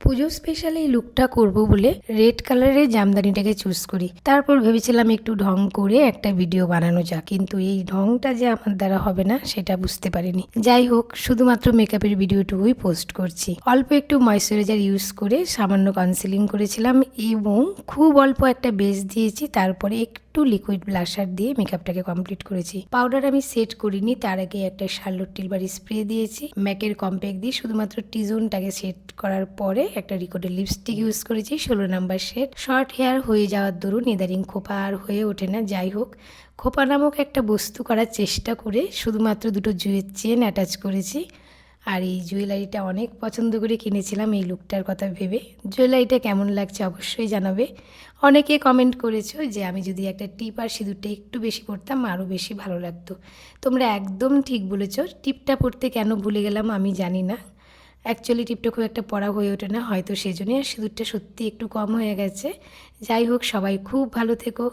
পুজো special এই লুকটা করব বলে রেড কালারের জামদানিটাকে চুজ করি। তারপর ভেবেছিলাম একটু ঢং করে একটা ভিডিও বানানো যাক, কিন্তু এই ঢংটা যে আমার দ্বারা হবে না সেটা বুঝতে পারিনি। যাই হোক, শুধুমাত্র মেকআপের ভিডিওটুকুই পোস্ট করছি। অল্প একটু ময়শ্চারাইজার ইউজ করে সামান্য কনসিলিং করেছিলাম এবং খুব অল্প একটা বেস দিয়েছি। তারপরে একটু লিকুইড ব্লাশার দিয়ে মেকআপটাকে কমপ্লিট করেছি। পাউডার আমি সেট করিনি, তার আগে একটা শার্লট টিলবার স্প্রে দিয়েছি। ম্যাকের কম্প্যাক্ট দিয়ে শুধুমাত্র টিজোনটাকে সেট করার পরে একটা রিকোডের লিপস্টিক ইউজ করেছি 16 নাম্বার শেড। শর্ট হেয়ার হয়ে যাওয়ার দরুন ইদারিং খোপা আর হয়ে ওঠে না। যাই হোক, খোপা নামক একটা বস্তু করার চেষ্টা করে শুধুমাত্র দুটো জুয়ের চেন অ্যাটাচ করেছি। আর এই জুয়েলারিটা অনেক পছন্দ করে কিনেছিলাম এই লুকটার কথা ভেবে। জুয়েলারিটা কেমন লাগছে অবশ্যই জানাবে। অনেকে কমেন্ট করেছো যে আমি যদি একটা টিপ আর সিঁদুরটা একটু বেশি পরতাম আরও বেশি ভালো লাগতো। তোমরা একদম ঠিক বলেছো। টিপটা পরতে কেন ভুলে গেলাম আমি জানি না। অ্যাকচুয়ালি টিপটা খুব একটা পরা হয়ে ওঠে না, হয়তো সেজন্যই। আর সিঁদুরটা সত্যি একটু কম হয়ে গেছে। যাই হোক, সবাই খুব ভালো থেকো।